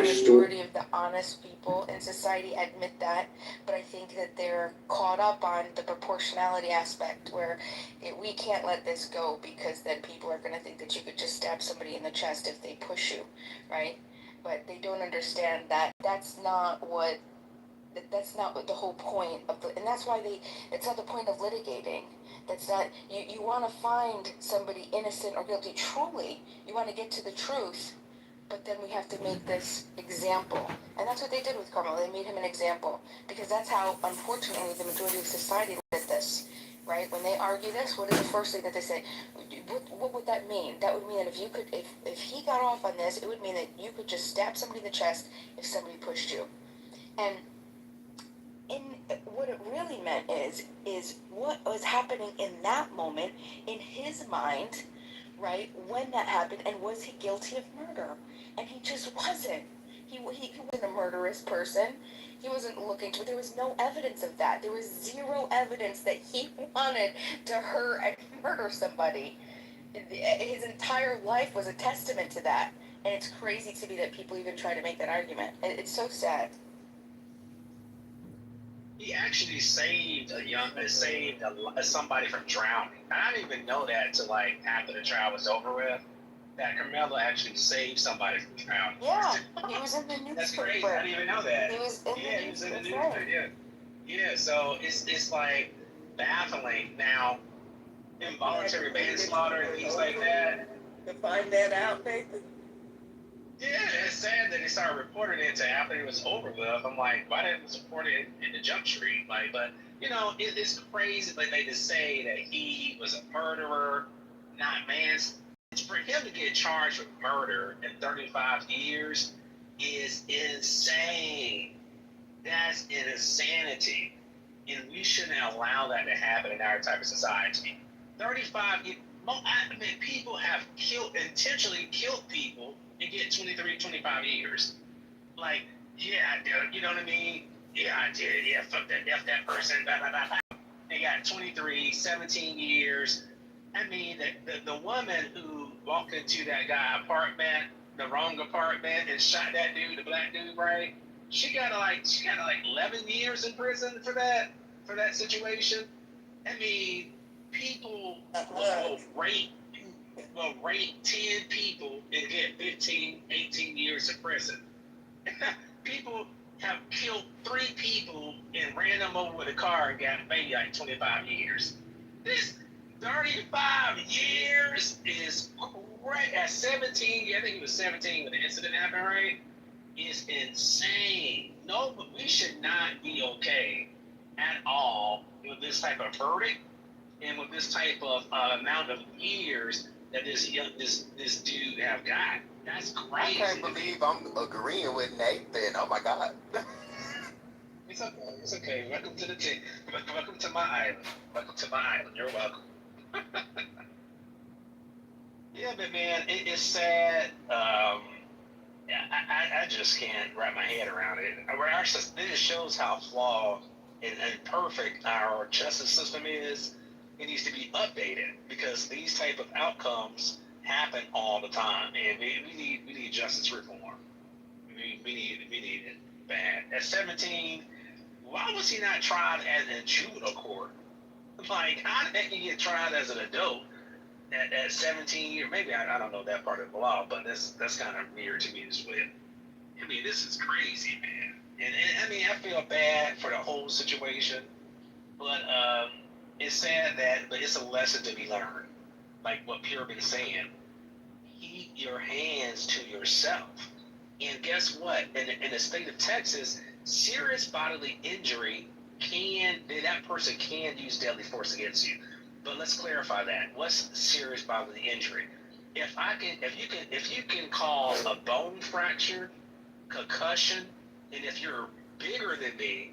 majority of the honest people in society admit that, but I think that they're caught up on the proportionality aspect where we can't let this go because then people are going to think that you could just stab somebody in the chest if they push you, right? But they don't understand that that's not what the whole point of and that's why it's not the point of litigating. That's not, you want to find somebody innocent or guilty, truly, you want to get to the truth, but then we have to make this example. And that's what they did with Carmelo. They made him an example because that's how, unfortunately, the majority of society looked at this, right? When they argue this, what is the first thing that they say? What would that mean? That would mean that if he got off on this, it would mean that you could just stab somebody in the chest if somebody pushed you. And what it really meant is what was happening in that moment in his mind, right, when that happened, and was he guilty of murder? And he just wasn't. He wasn't a murderous person. He wasn't looking to. There was no evidence of that. There was zero evidence that he wanted to hurt and murder somebody. His entire life was a testament to that. And it's crazy to me that people even try to make that argument. It's so sad. He actually saved somebody from drowning. I didn't even know that until like after the trial was over with. That Carmelo actually saved somebody from drowning. Yeah, he was in the newspaper. That's crazy. I didn't even know that. He was in the newspaper. Yeah. Yeah. So it's like baffling now. Involuntary manslaughter and things like that. To find that out, Nathan. Yeah, it's sad that they started reporting it to after it was over with. I'm like, why didn't they report it in the Jump Street? Like, but it's crazy. But they just say that he was a murderer, not manslaughter. For him to get charged with murder in 35 years is insane. That's an insanity, and we shouldn't allow that to happen in our type of society. 35 years. I mean, people have intentionally killed people and get 23, 25 years. Like, yeah, I did. You know what I mean? Yeah, I did. Yeah, fuck that. F that person. Blah, blah, blah, blah. They got 23, 17 years. I mean, the woman who walked into that guy apartment, the wrong apartment, and shot that dude, the black dude, right? She got like 11 years in prison for that situation. I mean, people will rape 10 people and get 15, 18 years in prison. People have killed 3 people and ran them over with a car and got maybe like 25 years. This 35 years is great. At 17, I think he was 17 when the incident happened, right? Is insane. No, but we should not be okay at all with this type of verdict and with this type of amount of years that this dude have got. That's crazy. I can't believe I'm agreeing with Nathan. Oh my God. It's okay. It's okay. Welcome to the team. Welcome to my island. Welcome to my island. You're welcome. Yeah, but man, it's sad. I just can't wrap my head around it. It just shows how flawed and imperfect our justice system is. It needs to be updated because these type of outcomes happen all the time, and we need justice reform. We need it bad. At 17, why was he not tried as in juvenile court? Like, how the heck did he get tried as an adult at 17 years? Maybe I don't know that part of the law, but that's kind of weird to me as well. I mean, this is crazy, man. And I mean, I feel bad for the whole situation, but it's sad but it's a lesson to be learned. Like what Pierre been saying, keep your hands to yourself. And guess what? In the state of Texas, serious bodily injury that person can use deadly force against you. But let's clarify that. What's serious bodily injury? If you can cause a bone fracture, concussion, and if you're bigger than me,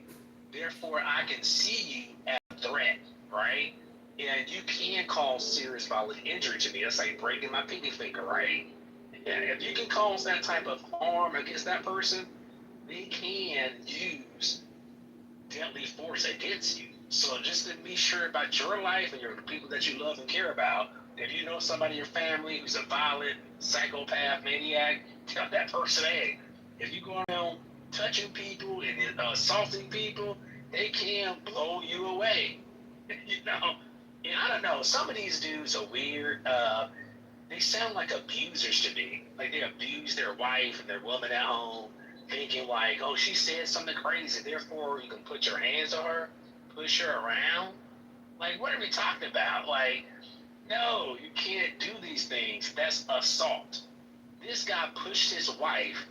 therefore I can see you as a threat, right? And you can cause serious bodily injury to me. That's like breaking my pinky finger, right? And if you can cause that type of harm against that person, they can use deadly force against you. So just to be sure about your life and the people that you love and care about, if you know somebody in your family who's a violent psychopath, maniac, tell that person, hey, if you go around touching people and assaulting people, they can blow you away. you know, and I don't know. Some of these dudes are weird. They sound like abusers to me. Like they abuse their wife and their woman at home, thinking like, oh, she said something crazy, therefore you can put your hands on her, push her around. Like, what are we talking about? Like, no, you can't do these things. That's assault. This guy pushed his wife,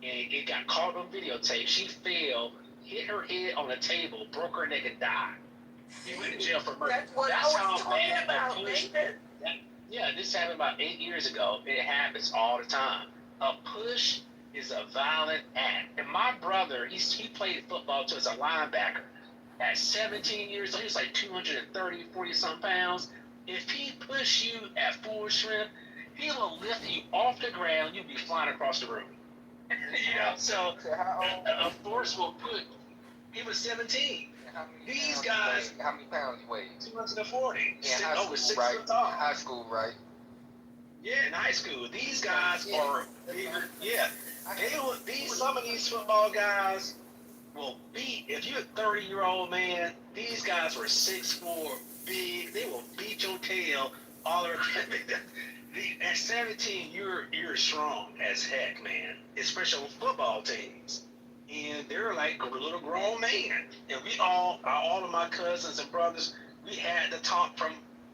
and it got caught on videotape. She fell, hit her head on a table, broke her neck, and died. He went to jail for murder. That's what That's I how was talking bad about, a push. Nathan. Yeah, this happened about 8 years ago. It happens all the time. A push is a violent act. And my brother, he played football too as a linebacker. At 17 years old, he was like 230, 40 some pounds. If he push you at full strength, he will lift you off the ground. You'll be flying across the room. So a force will put. He was 17. These guys. How many pounds you weigh? 240. In Over 6 right? foot tall. High school, right? Yeah, in high school. These guys are bigger. Yeah. Some of these football guys will beat, if you're a 30-year-old man, these guys were 6'4", big. They will beat your tail all around. At 17, you're strong as heck, man. Especially on football teams. And they're like a little grown man. And all of my cousins and brothers, we had to talk from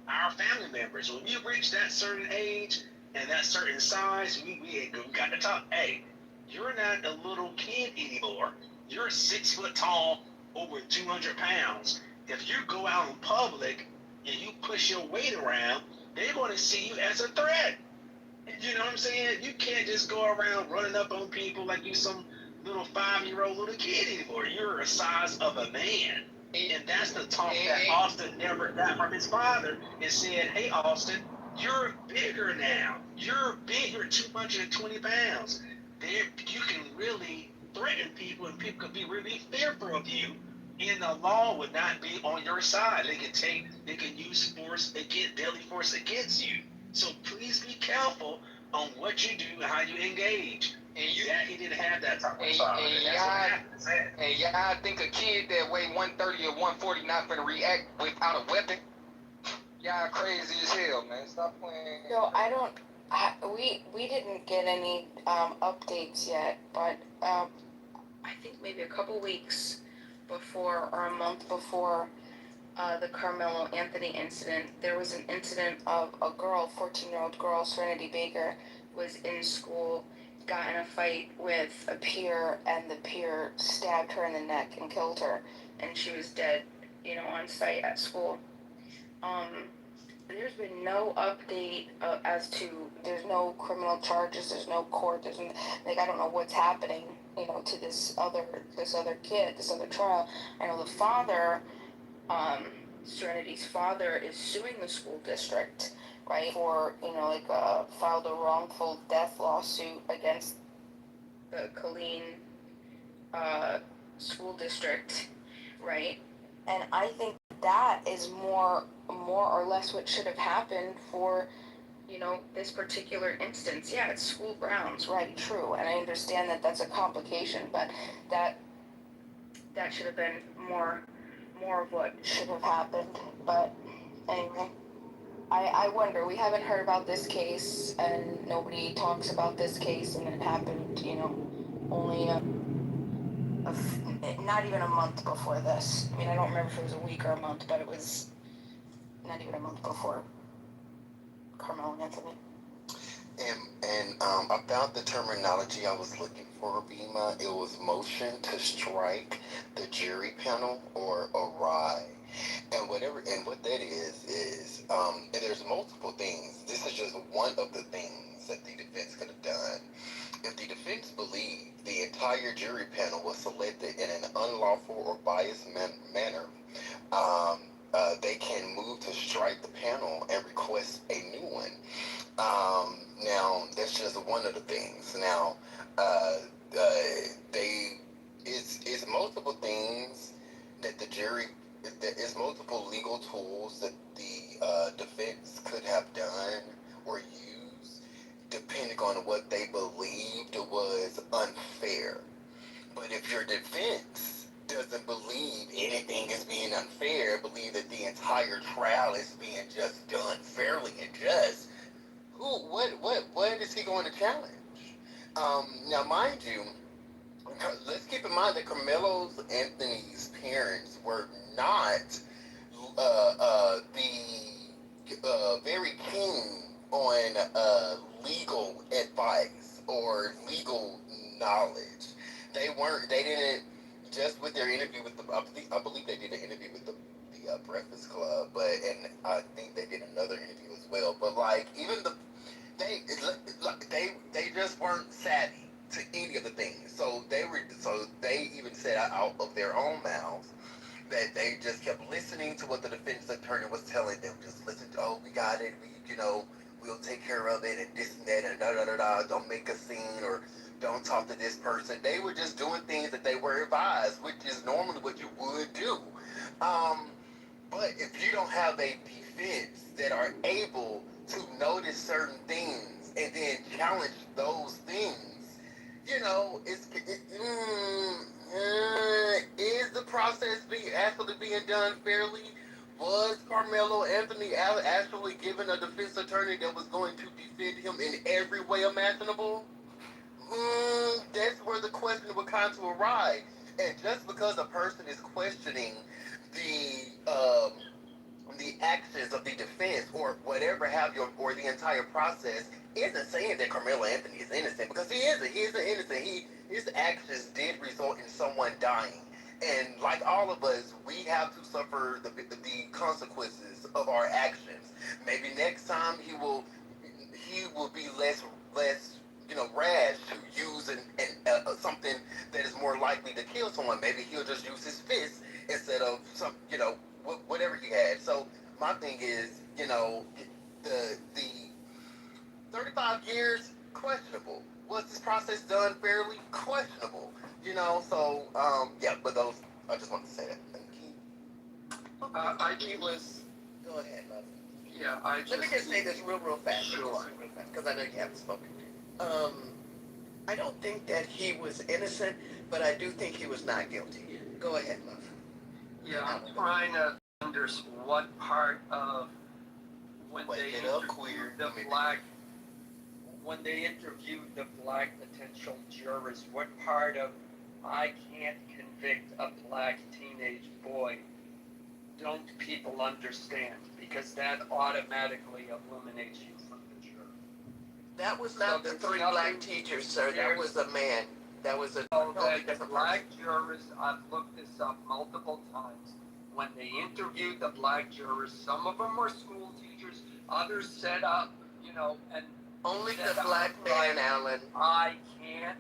our family members. When we reached that certain age and that certain size, we got to talk. Hey, you're not a little kid anymore. You're 6 foot tall, over 200 pounds. If you go out in public and you push your weight around, they're going to see you as a threat. You know what I'm saying? You can't just go around running up on people like you some little 5-year-old little kid anymore. You're a size of a man. And that's the talk that Austin never got from his father and said, hey, Austin, you're bigger now. You're big. You're 220 pounds. You can really threaten people and people can be really fearful of you. And the law would not be on your side. They can use deadly force against you. So please be careful on what you do and how you engage. And he didn't have that type of father. And y'all think a kid that weigh 130 or 140 not gonna react without a weapon? Y'all crazy as hell, man. Stop playing. No, I don't. We didn't get any updates yet, but I think maybe a couple weeks before or a month before the Carmelo Anthony incident, there was an incident of a girl, 14-year-old girl, Serenity Baker, was in school, got in a fight with a peer, and the peer stabbed her in the neck and killed her, and she was dead, on site at school. There's been no update as to, there's no criminal charges, there's no court, I don't know what's happening, to this other kid, this other trial. I know the father, Serenity's father, is suing the school district, right, for, filed a wrongful death lawsuit against the Colleen school district, right? And I think that is more or less what should have happened for, this particular instance. Yeah, it's school grounds, right, true, and I understand that that's a complication, but that should have been more of what should have happened. But anyway, I wonder, we haven't heard about this case, and nobody talks about this case, and it happened, only not even a month before this. I mean, I don't remember if it was a week or a month, but it was not even a month before Carmelo Anthony. And about the terminology I was looking for, Bima, it was motion to strike the jury panel or awry. And what that is and there's multiple things. This is just one of the things that the defense could have done. If the defense believed the entire jury panel was selected in an unlawful or biased manner, they can move to strike the panel and request a new one. Now, that's just one of the things. Now, it's multiple things that the jury, it's multiple legal tools that the defense could have done or used, depending on what they believed was unfair. But if your defense doesn't believe anything is being unfair, believe that the entire trial is being just done fairly and just, what is he going to challenge? Now, mind you, let's keep in mind that Carmelo Anthony's parents were not the very keen on legal advice or legal knowledge. They weren't. They didn't. Just with their interview with the, I believe they did an interview with the Breakfast Club, but and I think they did another interview as well. But like even they they just weren't savvy to any of the things. So they even said out of their own mouths that they just kept listening to what the defense attorney was telling them. Just listen to, oh, we got it, we'll take care of it, and this and that, and da da da da. Don't make a scene or don't talk to this person. They were just doing things that they were advised, which is normally what you would do. Um, but if you don't have a defense that are able to notice certain things and then challenge those things, is the process actually being done fairly? Was Carmelo Anthony actually given a defense attorney that was going to defend him in every way imaginable? That's where the question would kind of arise. And just because a person is questioning the actions of the defense or whatever have you, or the entire process, isn't saying that Carmelo Anthony is innocent, because he isn't. He isn't innocent. His actions did result in someone dying, and like all of us, we have to suffer the consequences of our actions. Maybe next time he will be less rash to use something that is more likely to kill someone. Maybe he'll just use his fist instead of whatever he had. So my thing is, the 35 years, questionable. Was this process done fairly? Questionable. So yeah, but those, I just want to say that. Thank you. He was. Go ahead, love. Yeah, Let me just say this real fast. Sure. Because I know you haven't spoken. I don't think that he was innocent, but I do think he was not guilty. Go ahead, love. Yeah, I'm trying to understand what part of when they interviewed the black potential jurors, what part of I can't convict a black teenage boy don't people understand? Because that automatically eliminates you from the jury. That was not the three black teachers, sir. That was a man. That was a totally different black jurors, I've looked this up multiple times. When they interviewed the black jurors, some of them were school teachers, others set up, and only the black man, Alan. I can't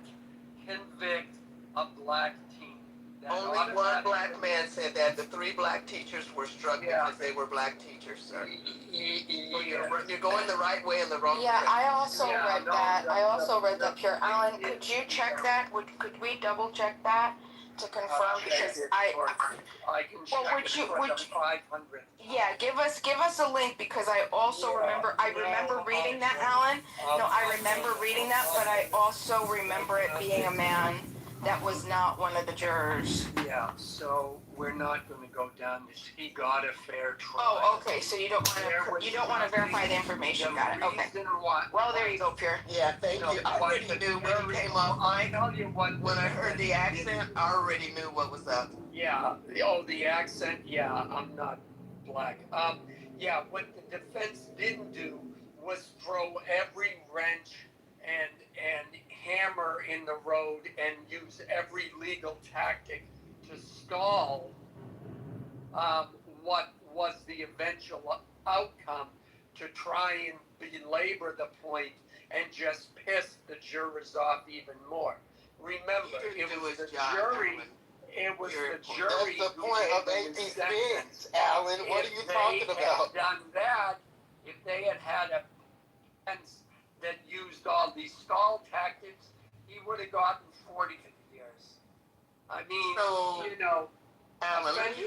convict a black teen. Only one black man said that. The three black teachers were struck because they were black teachers, sir. You're going the right way and the wrong way. Yeah, I also read that. I also read that, Pure. Alan, could you check that? Could we double check that to confirm? Because I can check for the 500. Yeah, give us a link, because I also remember reading that, Alan. No, I remember reading that, but I also remember it being a man that was not one of the jurors. Yeah, so we're not going to go down this. He got a fair trial. Oh, okay. So you don't want to verify the information. Got it. Okay. Well, there you go, Pure. Yeah, thank you. I already knew when he came up. I tell you what. When I heard the accent, I already knew what was up. Yeah. The accent. Yeah, I'm not black. Yeah. What the defense didn't do was throw every wrench and hammer in the road and use every legal tactic to stall what was the eventual outcome, to try and belabor the point and just piss the jurors off even more. Remember, it was the jury. It was the jury. That's the point of a defense, Alan. What are you talking about? If they had done that, if they had a defense that used all these stall tactics, he would have gotten 40 years. I mean, Alan, let me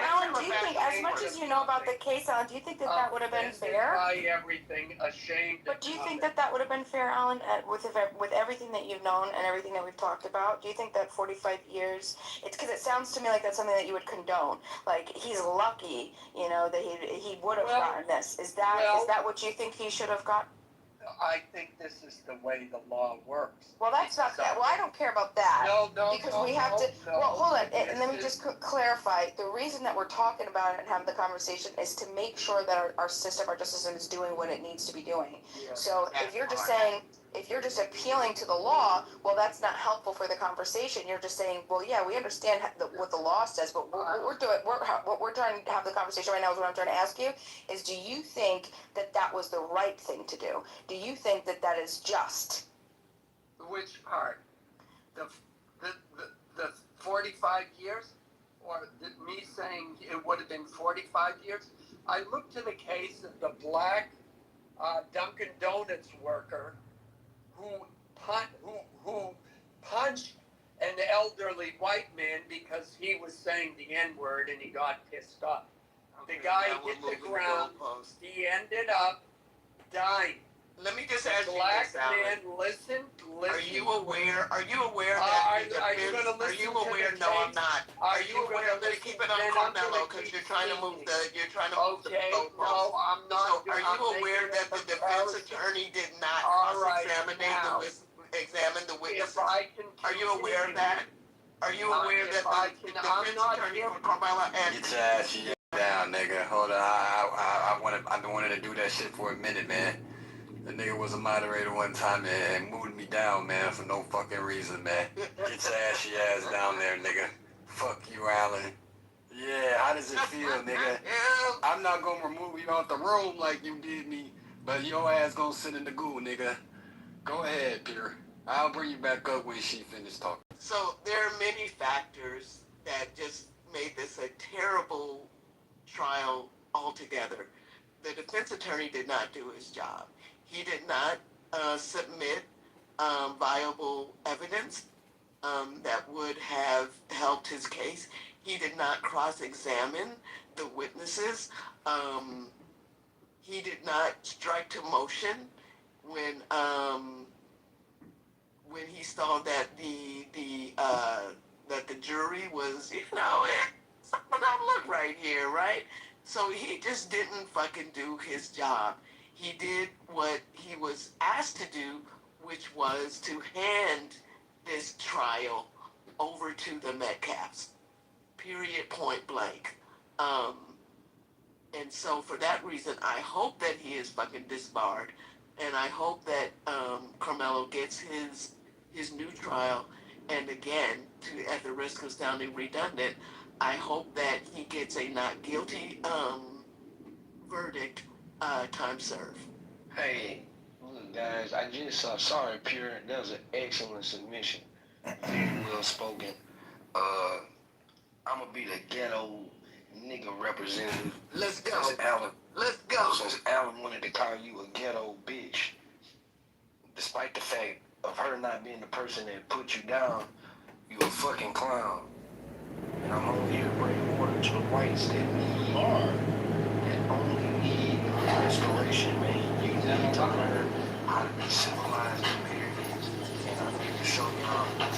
Alan, do you think, as much as you know about the case, Alan, do you think that that would have been fair? By everything, ashamed. But do you think that that would have been fair, Alan, with everything that you've known and everything that we've talked about? Do you think that 45 years? It's because it sounds to me like that's something that you would condone. Like he's lucky, you know, that he would have gotten this. Is that what you think he should have got? I think this is the way the law works. Well, that's not that. Well, I don't care about that. Because we have to. No. Well, hold on, and let me just clarify. The reason that we're talking about it and having the conversation is to make sure that our system, our justice system, is doing what it needs to be doing. Yeah. So if you're just saying, if you're just appealing to the law, well, that's not helpful for the conversation. You're just saying, well, yeah, we understand what the law says, but what we're trying to have the conversation right now is what I'm trying to ask you is, do you think that that was the right thing to do? Do you think that that is just? Which part? The 45 years? Or me saying it would have been 45 years? I looked to the case of the black Dunkin' Donuts worker who punched an elderly white man because he was saying the N-word and he got pissed off. The guy hit the ground. He ended up dying. Let me just ask you Black this, Alan. man, listen. Are you aware that are you gonna listen are you to aware? the No, case? I'm not. Are Are you you aware? gonna Let's keep it on listen? Then I'm Carmelo gonna because keep you're trying to move speaking. the Okay, goalpost. no, I'm not. So are you I'm aware making that a the defense comparison. attorney did not All right, cross-examine now, the witnesses? If I can Are you aware of that? Are you aware that the defense attorney for Carmelo and Get your ass down, nigga. Hold on, I've been wanting to do that shit for a minute, man. The nigga was a moderator one time and moved me down, man, for no fucking reason, man. Get your ass down there, nigga. Fuck you, Alan. Yeah, how does it feel, nigga? I'm not gonna remove you out the room like you did me, but your ass gonna sit in the goo, nigga. Go ahead, Peter. I'll bring you back up when she finishes talking. So there are many factors that just made this a terrible trial altogether. The defense attorney did not do his job. He did not submit viable evidence that would have helped his case. He did not cross-examine the witnesses. He did not strike to motion when he saw that that the jury was, something don't look right here, right? So he just didn't fucking do his job. He did what he was asked to do, which was to hand this trial over to the Metcalfs. Period, point blank. And so for that reason, I hope that he is fucking disbarred. And I hope that Carmelo gets his new trial. And again, at the risk of sounding redundant, I hope that he gets a not guilty verdict, time served. Hey, look, guys, I just saw. Sorry, Pure. That was an excellent submission. Very well spoken. I'm gonna be the ghetto nigga representative. Let's go. Since Alan wanted to call you a ghetto bitch, despite the fact of her not being the person that put you down, you a fucking clown. And I'm only here to bring order to the whites that only need restoration, man. You need to learn how to be civilized and period. And I need to show y'all how to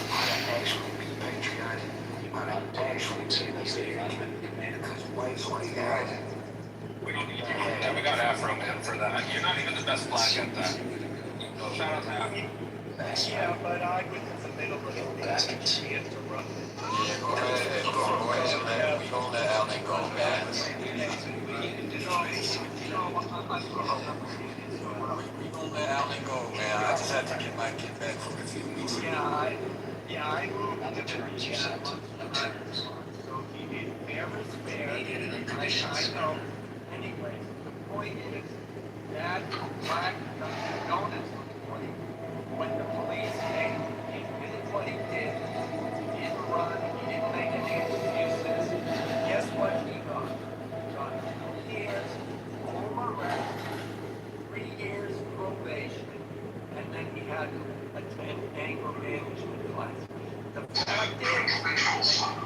actually be patriotic, how to actually take this there. Because whites only have We don't need you. Yeah, we got Afro Man for that. You're not even the best black at that. Shout out to Afro. Yeah, but I was in the middle of the bastards. He interrupted. Yeah, go ahead. We gonna let Alan go, man. We gonna let Alan go, man. I just had to get my kid back for a few weeks. I moved the terms you said. So he did fair is fair. I know. Anyway, the point is that black Donuts employee, when the police came, he did what he did. He didn't run. He didn't make any excuses. Guess what he got? He got 2 years home arrest, 3 years probation, and then he had to attend anger management class. The tapped in,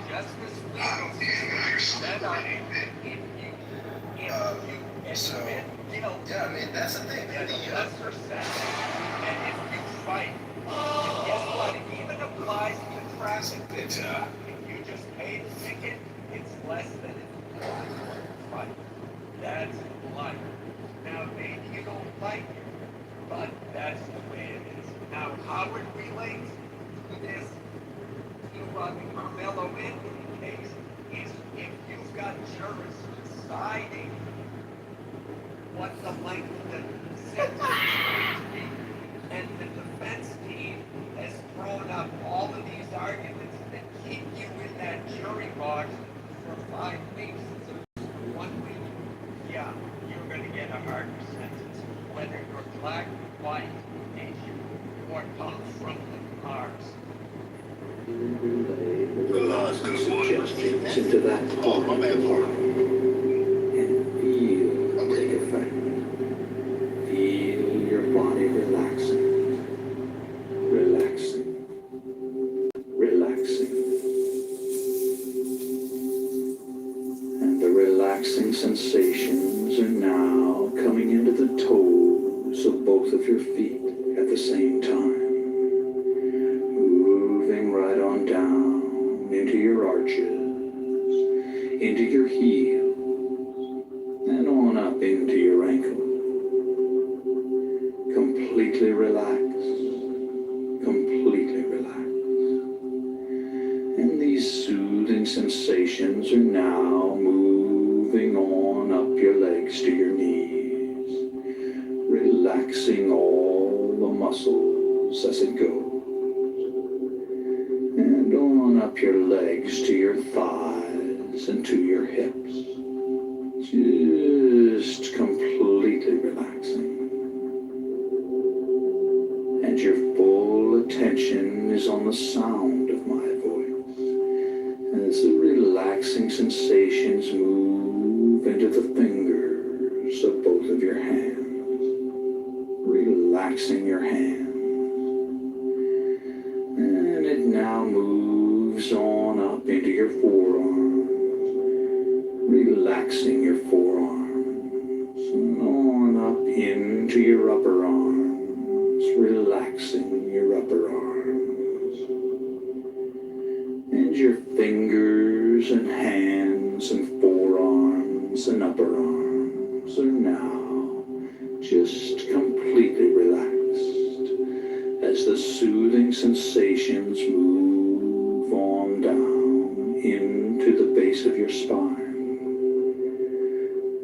just this legal system is set up. If you admit guilt, Yeah, I mean, that's the thing. get a lesser sentence, and if you fight, and guess what? It even applies to traffic. If you just pay the ticket, it's less than if you fight. That's life. Now, maybe you don't like it, but that's the way it is. Now, how it relates to this, to the Carmelo Anthony case, is if you've got jurors deciding what the length of the sentence is going to be, and the defense team has thrown up all of these arguments that keep you in that jury box for 5 weeks instead of 1 week, yeah, you're going to get a harder sentence, whether you're black, white, Asian, or come from the Mars. Suggestions into that part of the body and feel take effect. Feel your body relaxing, relaxing, relaxing. And the relaxing sensations are now coming into the toes of both of your feet at the same time. Moving right on down into your arches, into your heels, and on up into your ankles. Completely relaxed, completely relaxed. And these soothing sensations are now moving on up your legs to your knees, relaxing all the muscles as it goes. And on up your legs to your thighs and to your hips. Just completely relaxing. And your full attention is on the sound of my voice. As the relaxing sensations move into the fingers of both of your hands. Relaxing your hands. And it now moves on up into your forearms, relaxing your forearms, and on up into your upper arms, relaxing your upper arms. And your fingers and hands and forearms and upper arms are now just completely relaxed as the soothing sensations move on down into the base of your spine,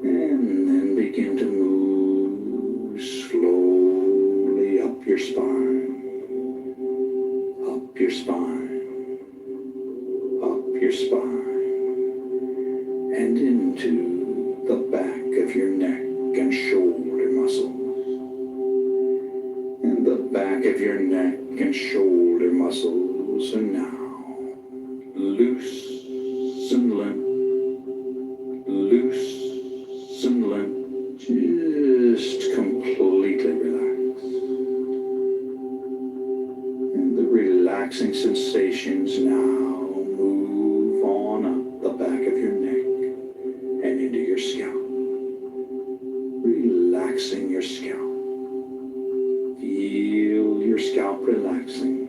and then begin to move slowly up your spine, up your spine, up your spine, and into the back of your neck and shoulder muscles. And the back of your neck and shoulder muscles are now loose and limp, loose and limp, just completely relaxed. And the relaxing sensations now move on up the back of your neck and into your scalp, relaxing your scalp. Feel your scalp relaxing,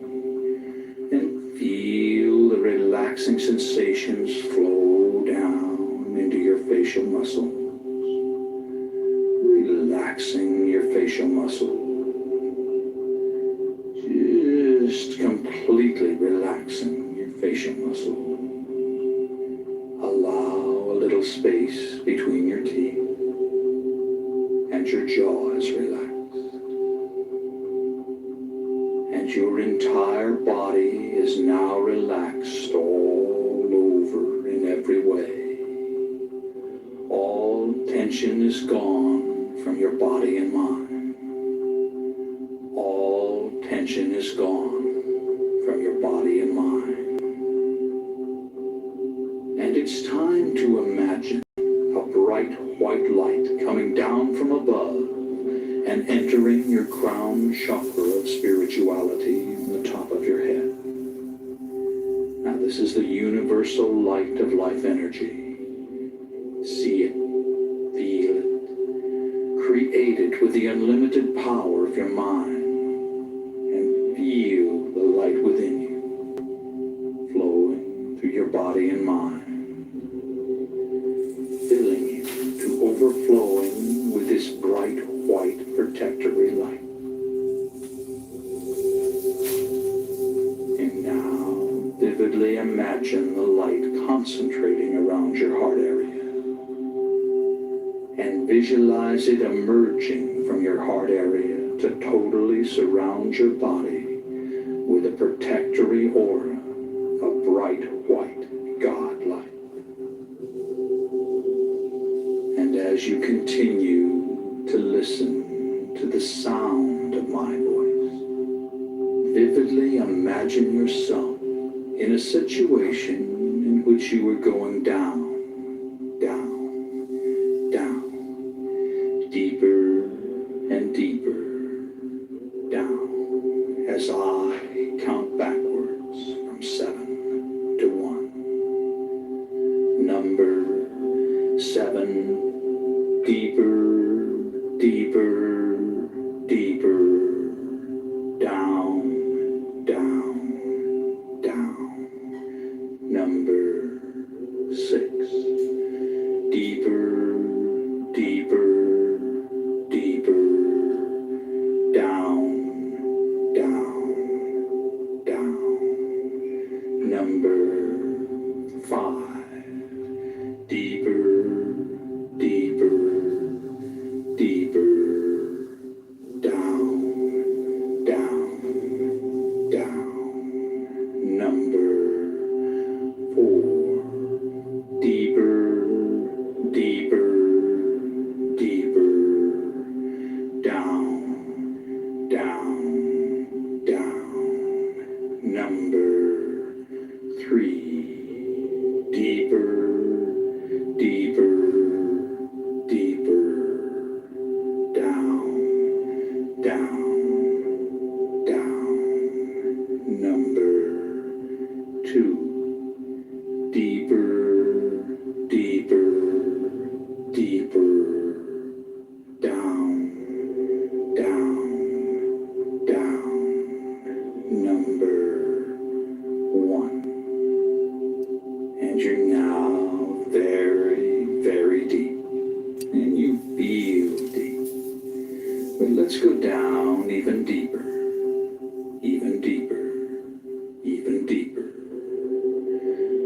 and feel the relaxing sensations flow down into your facial muscles, relaxing your facial muscles, just completely relaxing your facial muscles. Allow a little space between your teeth, and your jaw is relaxed. And your entire body is now relaxed all over in every way. All tension is gone from your body and mind. All tension is gone from your body and mind. And it's time to imagine a bright white light coming down from above and entering your crown chakra of spirituality in the top of your head. this is the universal light of life energy. See it, feel it, create it with the unlimited power of your mind, and feel the light within you, flowing through your body and mind, filling you to overflowing with this bright white protectory light. And now, vividly imagine the light concentrating around your heart area. And visualize it emerging from your heart area to totally surround your body with a protectory aura of bright white God light. And as you continue to listen to the sound of my voice, vividly imagine yourself in a situation in which you are going down, deeper and deeper down as I count backwards from 7 to 1. Number 7, deeper, deeper, deeper, down, down, down. Number 6, deeper, deeper, down, down, down. Number 5, deeper, deeper, deeper, down, down, down. Number 4, deeper, deeper, deeper, down, down, down. Number 3, deeper, deeper, deeper, down, down, down. Number 2, deeper, deeper, deeper, down, down, down. Number 1. And you're now very, very deep. And you feel deep. But let's go down even deeper, even deeper, even deeper.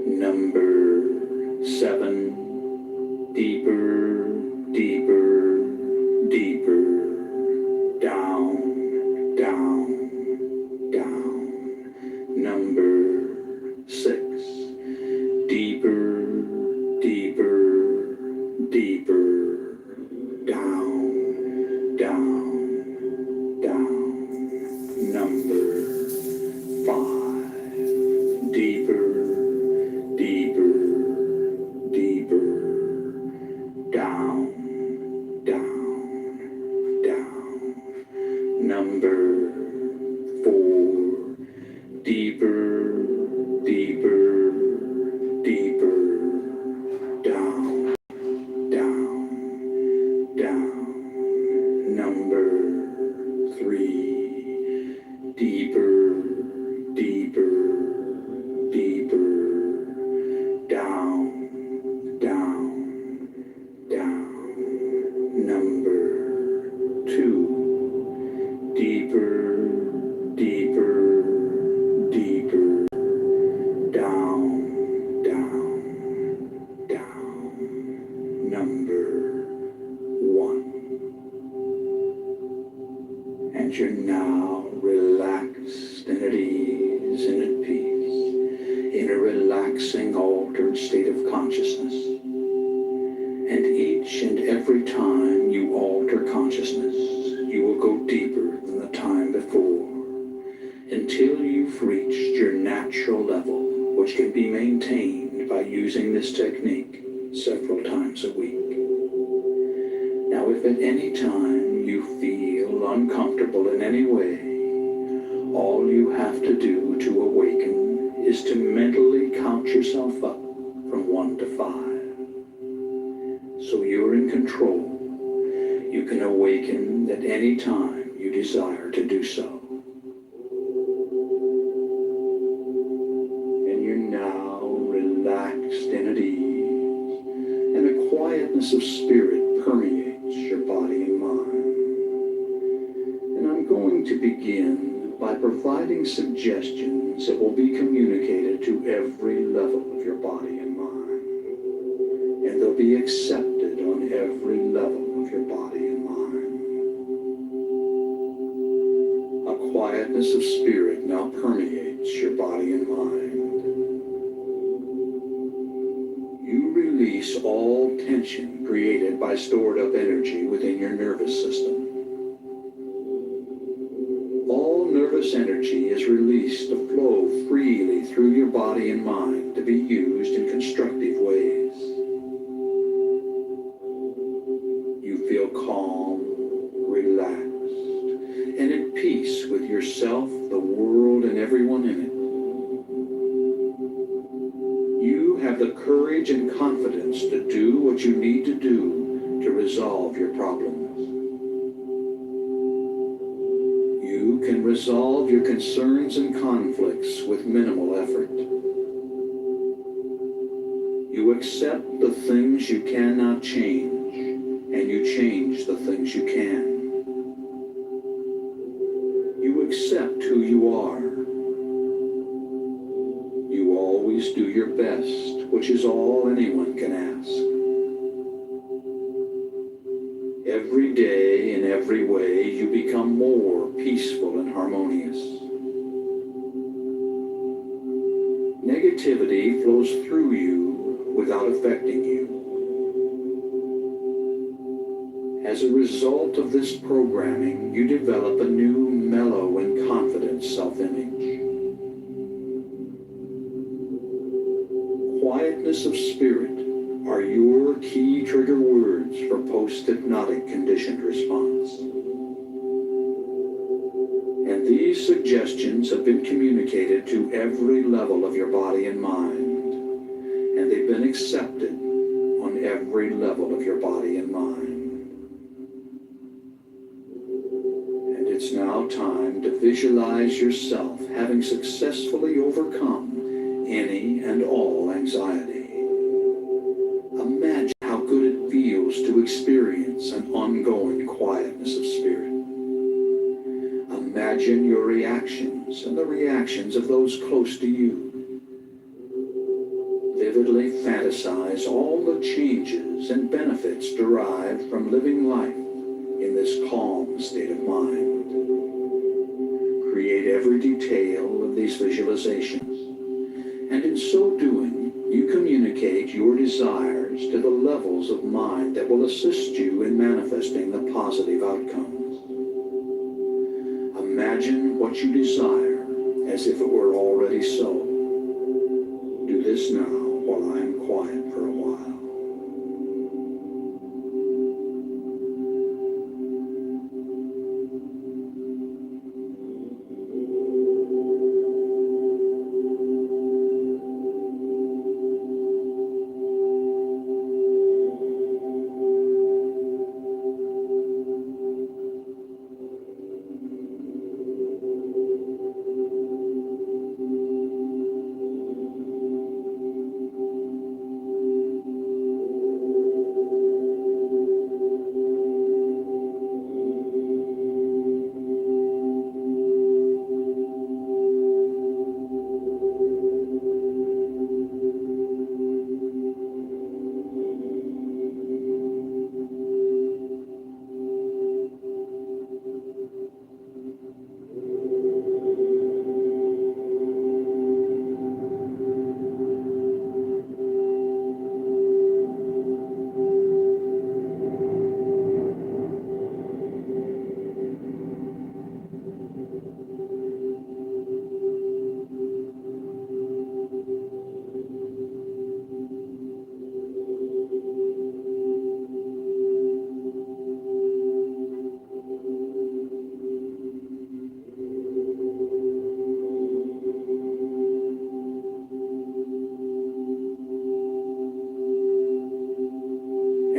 Number 7, deeper, deeper, deeper, down, down, down. Number 6, deeper, deeper, deeper, down, down, down. Number 5, deeper, deeper, deeper, down, down, down. Number 4, deeper, deeper, deeper, down, down, down. Number 3, deeper, deeper, deeper, down, down, down. Number 2, deeper, deeper, deeper, down, down, down. Number 1. And you're now relaxed and at ease and at peace in a relaxing, altered state of consciousness. And each and every time you alter consciousness, you will go deeper than the time before until you've reached your natural level, which can be maintained by using this technique several times a week. Now, if at any time you feel uncomfortable in any way, all you have to do to awaken is to mentally count yourself up from 1 to 5. So you're in control. You can awaken at any time you desire to do so. And you're now relaxed and at ease, and a quietness of spirit permeates your body and mind. And I'm going to begin by providing suggestions that will be communicated to every level of your body and mind. And they'll be accepted on every level of your body and mind. A quietness of spirit now permeates your body and mind. You release all tension created by stored up energy within your nervous system. All nervous energy is released to flow freely through your body and mind to be used in constructive ways. You feel calm, relaxed, and at peace with yourself, the world, and everyone in it. You have the courage and confidence to do what you need to do to resolve your problems. You can resolve your concerns and conflicts with minimal effort. You accept the things you cannot change, and you change the things you can. You accept who you are. You always do your best, which is all anyone can ask. Every day, in every way, you become more peaceful and harmonious. Negativity flows through you without affecting you. As a result of this programming, you develop a new, mellow, and confident self-image. Quietness of spirit are your key trigger words for post-hypnotic conditioned response. And these suggestions have been communicated to every level of your body and mind, and they've been accepted on every level of your body and mind. And it's now time to visualize yourself having successfully overcome any and all anxiety. Imagine how good it feels to experience an ongoing quietness of spirit. Imagine your reactions and the reactions of those close to you. Vividly fantasize all the changes and benefits derived from living life in this calm state of mind. Create every detail of these visualizations, and in so doing, you communicate your desires to the levels of mind that will assist you in manifesting the positive outcomes. Imagine what you desire as if it were already so. Do this now while I am quiet for a while.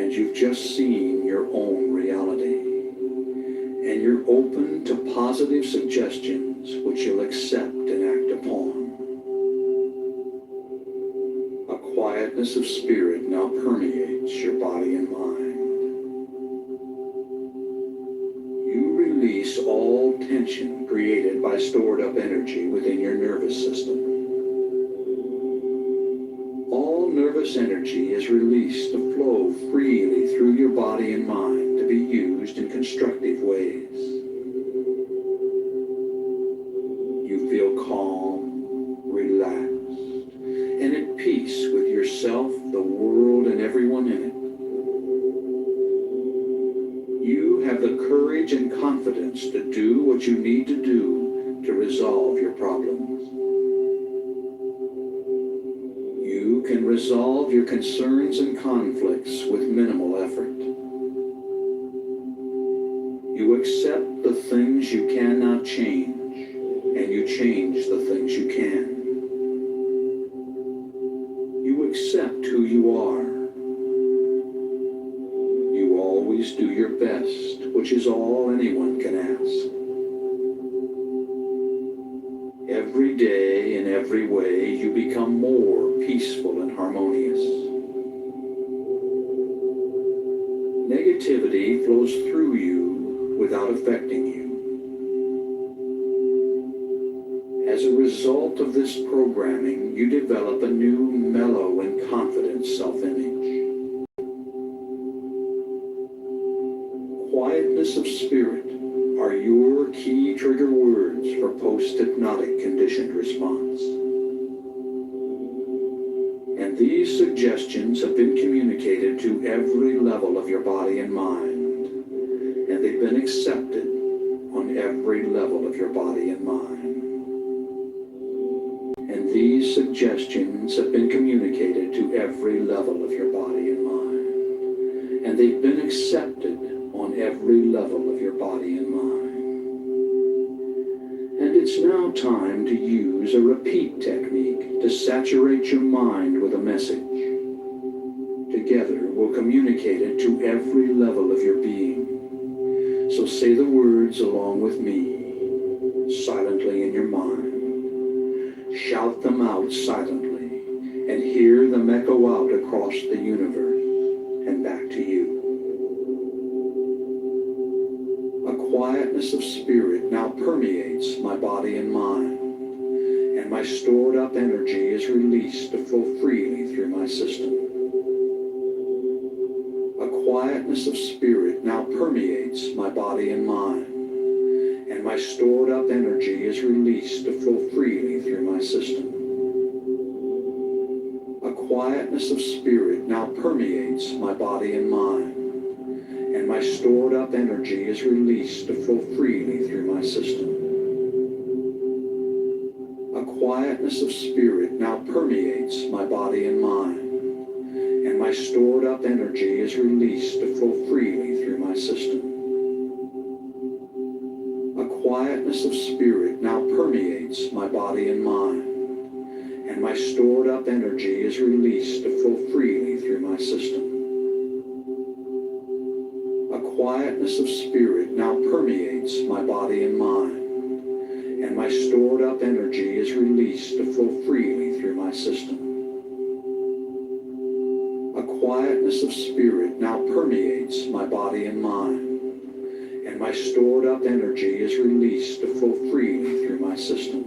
and you've just seen your own reality. And you're open to positive suggestions which you'll accept and act upon. A quietness of spirit now permeates your body and mind. You release all tension created by stored up energy within your nervous system. All nervous energy is released to flow freely through your body and mind to be used in constructive ways. You feel calm, relaxed, and at peace with yourself, the world, and everyone in it. You have the courage and confidence to do what you need to do to resolve your problems. You can resolve your concerns and conflicts with minimal effort. You accept the things you cannot change, and you change the things you can. You accept who you are. You always do your best, which is all anyone can ask. Every day, in every way, you become more peaceful and harmonious. Negativity flows through you without affecting you. As a result of this programming, you develop a new, mellow, and confident self-image. Quietness of spirit are your key trigger words for post-hypnotic conditioned response. And these suggestions have been communicated to every level of your body and mind, and they've been accepted on every level of your body and mind. And these suggestions have been communicated to every level of your body and mind, and they've been accepted on every level of your body and mind. And it's now time to use a repeat technique to saturate your mind with a message. Together, we'll communicate it to every level of your being. So say the words along with me, silently in your mind. Shout them out silently, and hear them echo out across the universe and back to you. A quietness of spirit now permeates my body and mind, and my stored up energy is released to flow freely through my system. A quietness of spirit now permeates my body and mind, and my stored up energy is released to flow freely through my system. A quietness of spirit now permeates my body and mind, and my stored up energy is released to flow freely through my system. A quietness of spirit now permeates my body and mind, and my stored up energy is released to flow freely through my system. A quietness of spirit now permeates my body and mind, and my stored up energy is released to flow freely through my system. A quietness of spirit now permeates my body and mind, and my stored up energy is released to flow freely through my system. A quietness of spirit now permeates my body and mind, and my stored up energy is released to flow freely through my system.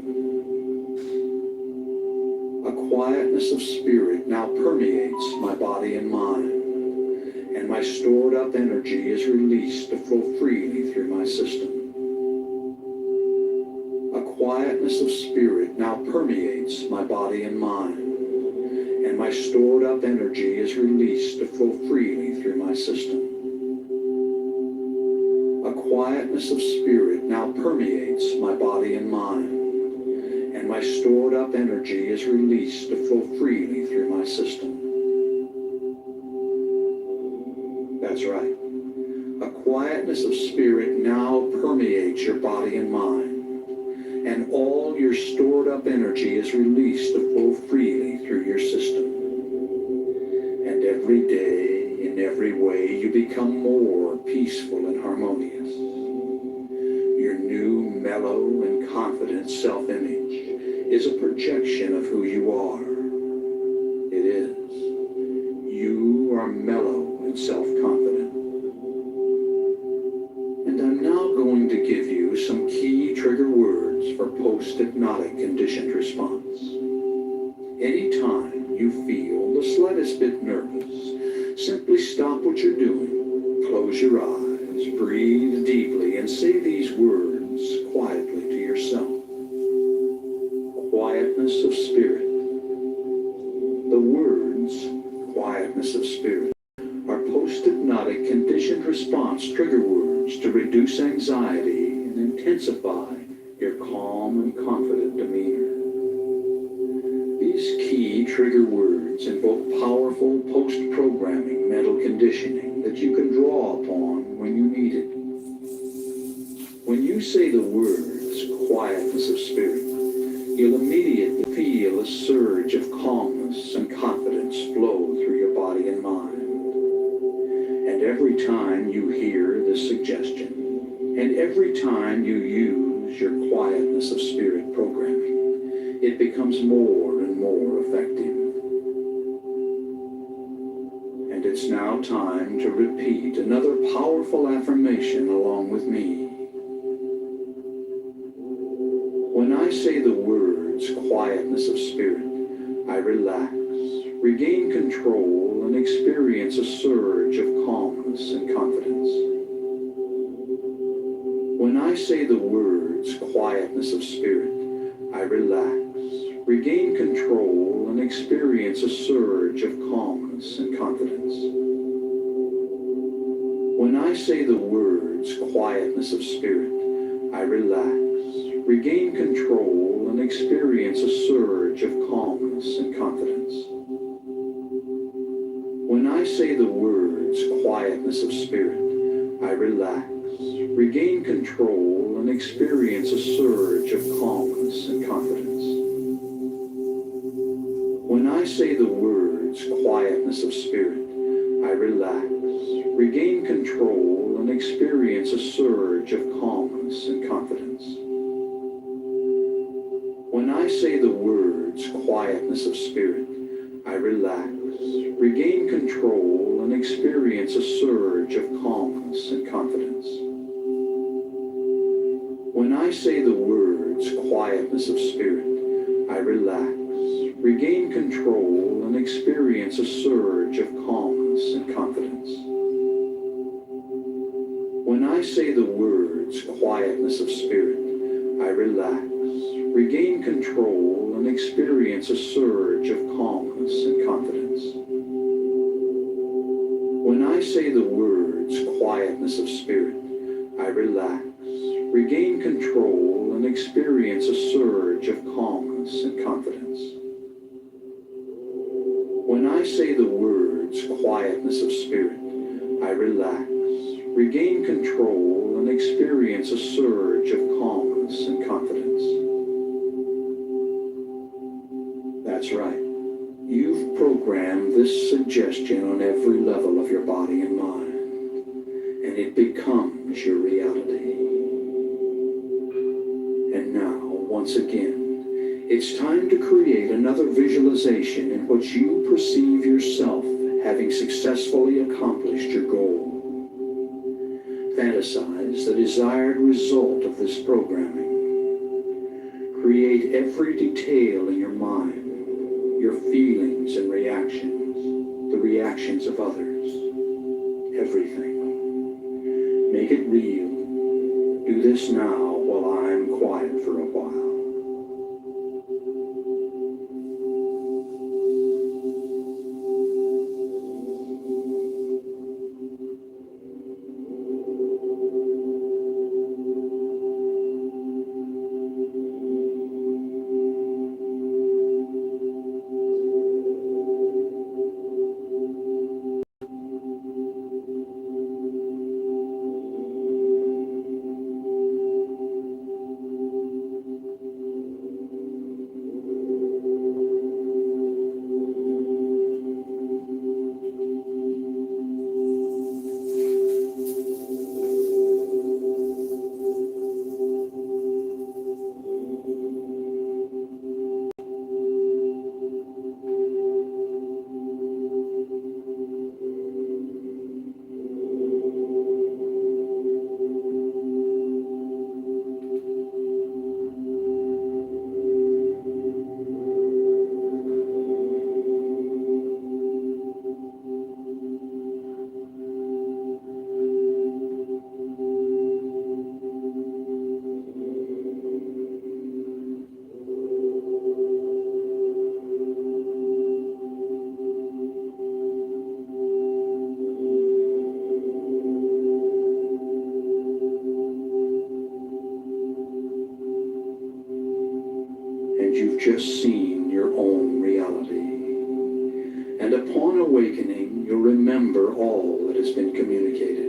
A quietness of spirit now permeates my body and mind, and my stored up energy is released to flow freely through my system. A quietness of spirit now permeates my body and mind, and my stored up energy is released to flow freely through my system. A quietness of spirit now permeates my body and mind, and my stored up energy is released to flow freely through my system. That's right. A quietness of spirit now permeates your body and mind, and all your stored up energy is released to flow freely through your system. And every day, in every way, become more peaceful and harmonious. Your new, mellow, and confident self-image is a projection of who you are. It is. You are mellow and self-confident. And I'm now going to give you some key trigger words for post-hypnotic conditioned response. Anytime you feel the slightest bit nervous, simply stop what you're doing, close your eyes, breathe deeply, and say these words quietly to yourself. Quietness of spirit. The words quietness of spirit are post-hypnotic conditioned response trigger words to reduce anxiety and intensify your calm and confident demeanor. These key trigger words invoke powerful post-programming mental conditioning that you can draw upon when you need it. When you say the words quietness of spirit, you'll immediately feel a surge of calmness and confidence flow through your body and mind. And every time you hear this suggestion, and every time you use your quietness of spirit programming, it becomes more and more effective. And it's now time to repeat another powerful affirmation along with me. When I say the words quietness of spirit, I relax, regain control, and experience a surge of calmness and confidence. When I say the words quietness of spirit, I relax, regain control, and experience a surge of calmness and confidence. When I say the words quietness of spirit, I relax, regain control, and experience a surge of calmness and confidence. When I say the words quietness of spirit, I relax, regain control, and experience a surge of calmness and confidence. When I say the words quietness of spirit, I relax, regain control, and experience a surge of calmness and confidence. When I say the words quietness of spirit, I relax, regain control, and experience a surge of calmness and confidence. When I say the words quietness of spirit, I relax, regain control, and experience a surge of calmness and confidence. When I say the words quietness of spirit, I relax, regain control, and experience a surge of calmness and confidence. When I say the words quietness of spirit, I relax, regain control, and experience a surge of calmness and confidence. When I say the words quietness of spirit, I relax, regain control, and experience a surge of calmness and confidence. That's right. You've programmed this suggestion on every level of your body and mind, and it becomes your reality. And now, once again, it's time to create another visualization in which you perceive yourself having successfully accomplished your goal. Fantasize the desired result of this programming. Create every detail in your mind, your feelings and reactions, the reactions of others, everything. Make it real. Do this now while I'm quiet for a while. Upon awakening, you'll remember all that has been communicated.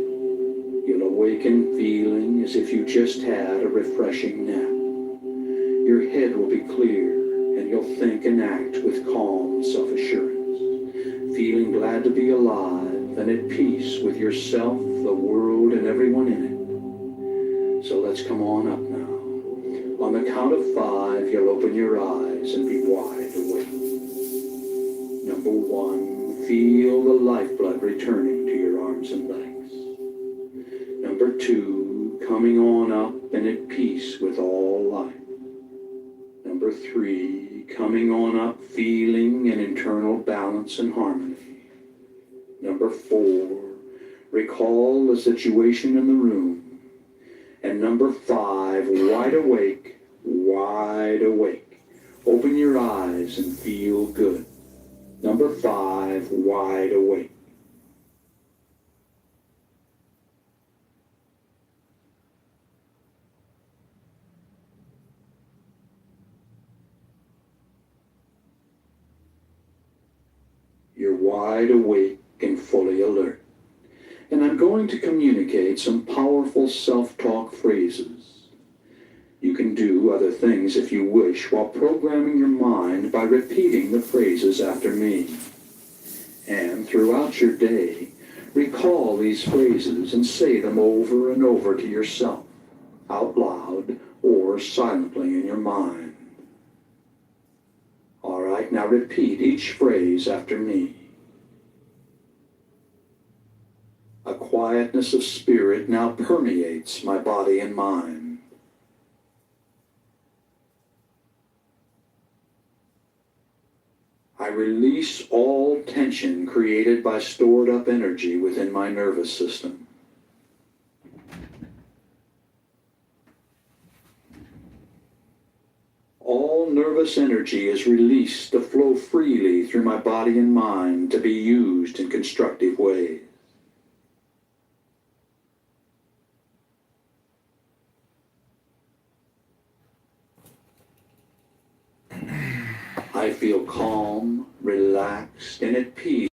You'll awaken feeling as if you just had a refreshing nap. Your head will be clear, and you'll think and act with calm self-assurance, feeling glad to be alive and at peace with yourself, the world, and everyone in it. So let's come on up now. On the count of 5, you'll open your eyes and be wide awake. Number 1, feel the lifeblood returning to your arms and legs. Number 2, coming on up and at peace with all life. Number 3, coming on up, feeling an internal balance and harmony. Number 4, recall the situation in the room. And number 5, wide awake, wide awake. Open your eyes and feel good. Number 5, wide awake. You're wide awake and fully alert. And I'm going to communicate some powerful self-talk phrases. You can do other things if you wish while programming your mind by repeating the phrases after me. And throughout your day, recall these phrases and say them over and over to yourself, out loud or silently in your mind. All right, now repeat each phrase after me. A quietness of spirit now permeates my body and mind. I release all tension created by stored up energy within my nervous system. All nervous energy is released to flow freely through my body and mind to be used in constructive ways. I feel calm, relaxed, and at peace.